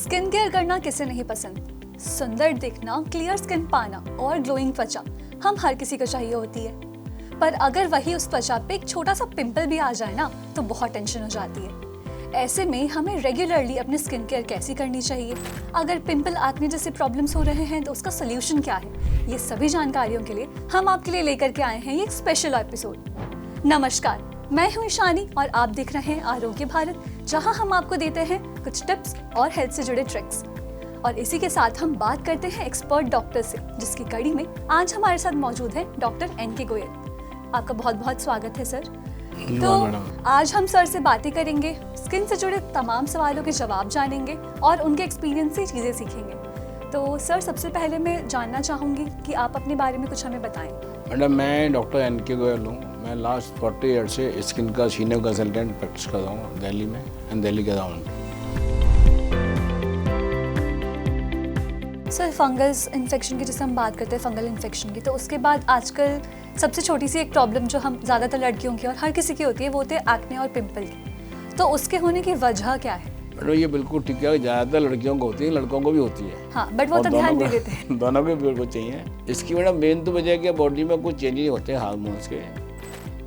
Skin care करना किसे नहीं पसंद। सुंदर दिखना, क्लियर स्किन पाना और ग्लोइंग त्वचा हम हर किसी को चाहिए होती है। पर अगर वही उस त्वचा पे एक छोटा सा पिंपल भी आ जाए ना तो बहुत टेंशन हो जाती है। ऐसे में हमें रेगुलरली अपनी स्किन केयर कैसी करनी चाहिए, अगर पिंपल एक्ने जैसे प्रॉब्लम्स हो रहे हैं तो उसका सोल्यूशन क्या है, ये सभी जानकारियों के लिए हम आपके लिए लेकर के आए हैं ये एक स्पेशल एपिसोड। नमस्कार, मैं हूं ईशानी और आप देख रहे हैं आरोग्य भारत, जहां हम आपको देते हैं कुछ टिप्स और हेल्थ से जुड़े ट्रिक्स। और इसी के साथ हम बात करते हैं एक्सपर्ट डॉक्टर से, जिसकी कड़ी में आज हमारे साथ मौजूद है डॉक्टर NK गोयल। आपका बहुत बहुत स्वागत है सर। तो आज हम सर से बातें करेंगे, स्किन से जुड़े तमाम सवालों के जवाब जानेंगे और उनके एक्सपीरियंस से चीज़ें सीखेंगे। तो सर, सबसे पहले मैं जानना चाहूँगी कि आप अपने बारे में कुछ हमें बताएं। मैडम, मैं डॉक्टर NK गोयल हूँ। मैं लास्ट 40 ईयर से स्किन का सीनियर कंसल्टेंट प्रैक्टिस कर रहा हूँ दिल्ली में एंड दिल्ली के अराउंड। सर, फंगस इन्फेक्शन की जैसे हम बात करते हैं, फंगल इन्फेक्शन की, तो उसके बाद आजकल सबसे छोटी सी एक प्रॉब्लम जो हम ज़्यादातर लड़कियों की और हर किसी की होती है वो होती है एक्ने और पिंपल की। तो उसके होने की वजह क्या है? मैडम, ये बिल्कुल ठीक है, ज़्यादातर लड़कियों को होती है, लड़कों को भी होती है। हाँ, बट वो तो ध्यान नहीं देते हैं। दोनों को बिल्कुल चाहिए। इसकी मैडम मेन तो वजह है कि बॉडी में कुछ चेंजेस होते हैं हार्मोन्स के,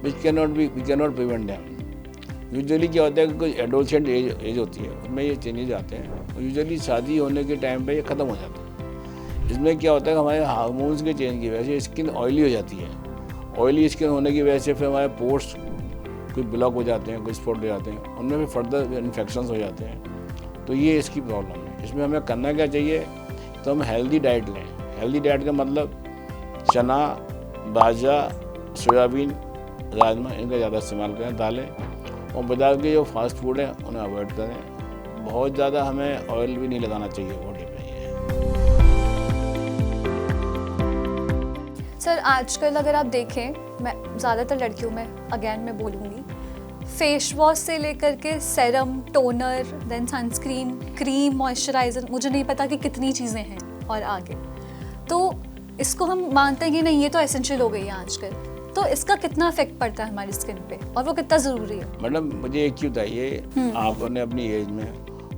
we can not prevent them. Usually क्या होता है कि कोई एडोलसेंट एज होती है, उसमें ये चेंजेस आते हैं। यूजुअली शादी होने के टाइम पे ये ख़त्म हो जाता है। इसमें क्या होता है कि हमारे हार्मोन्स के चेंज की वजह से स्किन ऑयली हो जाती है। ऑयली स्किन होने की वजह से फिर हमारे पोर्स कोई ब्लॉक हो जाते हैं, कोई स्पॉट हो जाते हैं, उनमें फिर फर्दर इन्फेक्शंस हो जाते हैं। तो ये इसकी प्रॉब्लम है। इसमें हमें करना क्या चाहिए, तो हम हेल्दी डाइट लें। हेल्दी डाइट का मतलब चना, बाजरा, सोयाबीन, राजमा, इनका ज़्यादा इस्तेमाल करें, दालें। और बाजार के जो फास्ट फूड है उन्हें अवॉइड करें। बहुत ज़्यादा हमें ऑयल भी नहीं लगाना चाहिए बॉडी पे। सर, आजकल अगर आप देखें, मैं ज़्यादातर लड़कियों में अगेन मैं बोलूँगी, फेस वॉश से लेकर के serum, toner, then sunscreen, cream, moisturiser, मुझे नहीं पता कि कितनी चीज़ें हैं और आगे। तो इसको हम मानते हैं कि नहीं, ये तो एसेंशियल हो गई है आजकल। तो इसका कितना इफेक्ट पड़ता है हमारी स्किन पे और वो कितना ज़रूरी है? मैडम, मुझे एक चीज़ बताइए, आपने अपनी एज में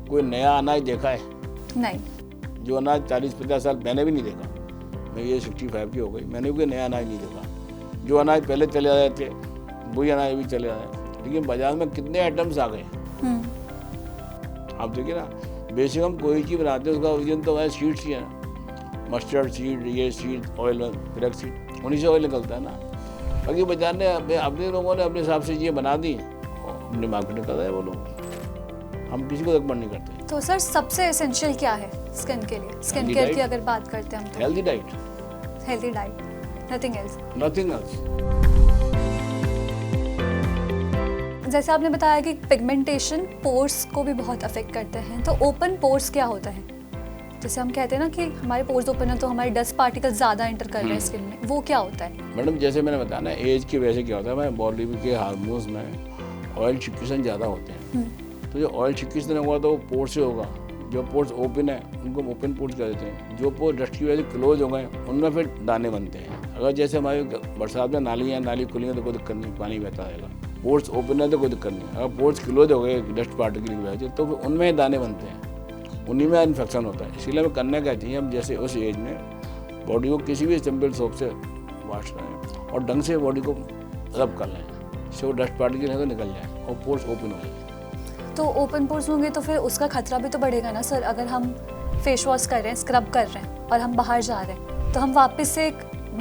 कोई नया अनाज देखा है? नहीं। जो अनाज 40-50 साल मैंने भी नहीं देखा। मैं ये 65 की हो गई, मैंने भी कोई नया अनाज नहीं देखा। जो अनाज पहले चले आ रहे थे वही अनाज भी चले आ रहे हैं। लेकिन बाजार में कितने आइटम्स आ गए, आप देखिए ना। बेसिक हम कोई चीज़ बनाते हैं उसका ओरिजिन तो है सीड्स ही है ना। मस्टर्ड सीड, ये सीड, ऑयल, फ्लैक्स सीड, उन्हीं से ऑयल निकलता है ना। बाकी बाजार ने अपने लोगों ने अपने हिसाब से ये बना दी, अपने मार्केटिंग कर रहे हैं वो लोग। हम किसी को रिकमेंड नहीं करते। तो सर, सबसे एसेंशियल क्या है स्किन के लिए? स्किन केयर की अगर बात करते हैं हम तो हेल्दी डाइट, नथिंग एल्स। जैसे आपने बताया कि पिगमेंटेशन पोर्स को भी बहुत अफेक्ट करते हैं, तो ओपन पोर्स क्या होता है? जैसे हम कहते हैं ना कि हमारे पोर्स ओपन है तो हमारे डस्ट पार्टिकल ज़्यादा एंटर कर रहे हैं स्किन में, वो क्या होता है? मैडम, जैसे मैंने बताया ना, एज की वजह से क्या होता है, हमारे बॉडी के हार्मोन्स में ऑयल सिक्रीशन ज़्यादा होते हैं। तो जो ऑयल सिक्रीशन होगा तो वो पोर्स से होगा। जो पोर्स ओपन है उनको ओपन पोर्स कह देते हैं। जो पोर्स डस्ट की वजह से क्लोज हो गए उनमें फिर दाने बनते हैं। अगर जैसे हमारे बरसात में नाली खुली है तो कोई दिक्कत नहीं, पानी बहता रहेगा। पोर्स ओपन है तो कोई दिक्कत नहीं। अगर पोर्स क्लोज हो गए डस्ट पार्टिकल की वजह से तो फिर उनमें दाने बनते हैं, उन्हीं में इन्फेक्शन होता है। इसीलिए हमें करना क्या चाहिए, हम जैसे उस एज में बॉडी को किसी भी सिंपल सोप से वॉश करें और ढंग से बॉडी को रब कर लें, इससे वो डस्ट पार्टिकल है तो निकल जाए और पोर्स ओपन हो जाए। तो ओपन पोर्स होंगे तो फिर उसका खतरा भी तो बढ़ेगा ना सर। अगर हम फेस वॉश कर रहे हैं, स्क्रब कर रहे हैं और हम बाहर जा रहे हैं तो हम वापस से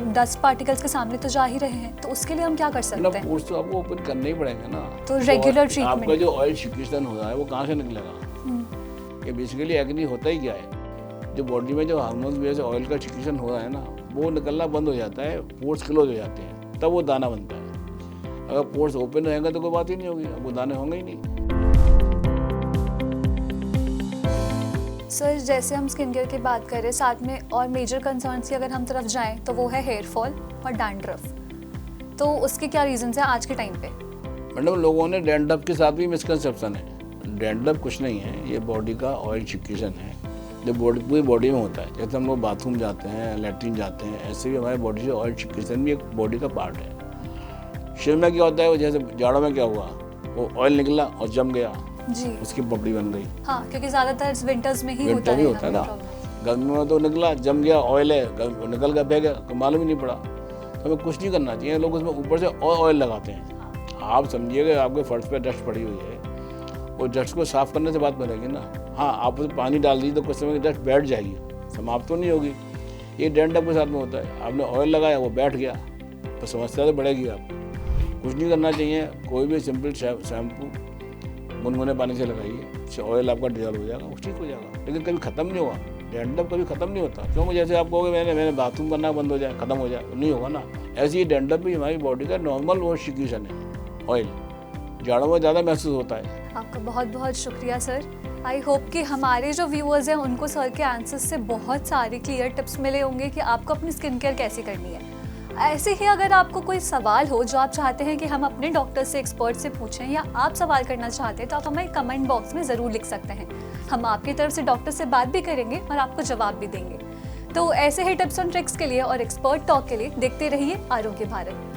डस्ट पार्टिकल्स के सामने तो जा ही रहे हैं, तो उसके लिए हम क्या कर सकते हैं? पोर्स तो आपको ओपन करना ही पड़ेगा ना। तो रेगुलर ट्रीटमेंट। आपका जो ऑयल सिक्रीशन हो रहा है वो कहाँ से निकलेगा? ये बेसिकली एक्ने होता ही क्या है, जो बॉडी में जो हार्मोन्स की वजह से ऑयल का सिक्रीशन हो रहा है ना, वो निकलना बंद हो जाता है, पोर्स क्लोज हो जाते हैं, तब वो दाना बनता है। अगर पोर्स ओपन रहेगा तो कोई बात ही नहीं होगी, वो दाने होंगे ही नहीं। सर, जैसे हम स्किन केयर की बात करें, साथ में और मेजर कंसर्न्स की अगर हम तरफ जाएं तो वो है हेयर फॉल और डैंड्रफ। तो उसके क्या रीजंस हैं आज के टाइम पे? मैडम, लोगों ने डैंड्रफ के साथ भी मिसकंसेप्शन है। डैंड्रफ कुछ नहीं है, ये बॉडी का ऑयल सिक्रीशन है जो पूरी बॉडी में होता है। जैसे हम लोग बाथरूम जाते हैं, लैट्रिन जाते हैं, ऐसे भी हमारे बॉडी से ऑयल सिक्रीशन भी एक बॉडी का पार्ट है। शरीर में क्या होता है, वो जैसे जाड़ों में क्या हुआ, वो ऑयल निकला और जम गया, जी उसकी पपड़ी बन गई। हाँ, क्योंकि ज्यादातर विंटर्स में ही होता विंटर है में होता है ना, problem। गर्मी में तो निकला जम गया, ऑयल है, निकल गया बह गया, मालूम ही नहीं पड़ा। तो हमें कुछ नहीं करना चाहिए, लोग उसमें ऊपर से और ऑयल लगाते हैं। आप समझिएगा आपके फर्श पे डस्ट पड़ी हुई है, वो डस्ट को साफ करने से बात बनेगी ना। हाँ, आप उसमें पानी डाल दीजिए तो कुछ समय डस्ट बैठ जाएगी, समाप्त तो नहीं होगी। ये डैंड्रफ के साथ में होता है, आपने ऑयल लगाया वो बैठ गया तो समस्या तो बढ़ेगी। आपको कुछ नहीं करना चाहिए, कोई भी सिंपल शैम्पू मुनमुने पानी से लगाइए, ऑयल आपका डिजॉल्व हो जाएगा, वो ठीक हो जाएगा। लेकिन कभी ख़त्म नहीं हुआ, डैंड्रफ कभी ख़त्म नहीं होता। क्योंकि जैसे आप कहोगे मैंने बाथरूम करना बंद हो जाए, ख़त्म हो जाए, तो नहीं होगा ना। ऐसे ही डैंड्रफ भी हमारी बॉडी का नॉर्मल वो सिक्यूशन है। ऑयल जाड़ों में ज़्यादा महसूस होता है। आपका बहुत बहुत शुक्रिया सर। आई होप कि हमारे जो व्यूअर्स हैं उनको सर के आंसर्स से बहुत सारे क्लियर टिप्स मिले होंगे कि आपको अपनी स्किन केयर कैसे करनी है। ऐसे ही अगर आपको कोई सवाल हो जो आप चाहते हैं कि हम अपने डॉक्टर से, एक्सपर्ट से पूछें, या आप सवाल करना चाहते हैं तो आप हमें कमेंट बॉक्स में ज़रूर लिख सकते हैं। हम आपकी तरफ से डॉक्टर से बात भी करेंगे और आपको जवाब भी देंगे। तो ऐसे ही टिप्स एंड ट्रिक्स के लिए और एक्सपर्ट टॉक के लिए देखते रहिए आरोग्य भारत।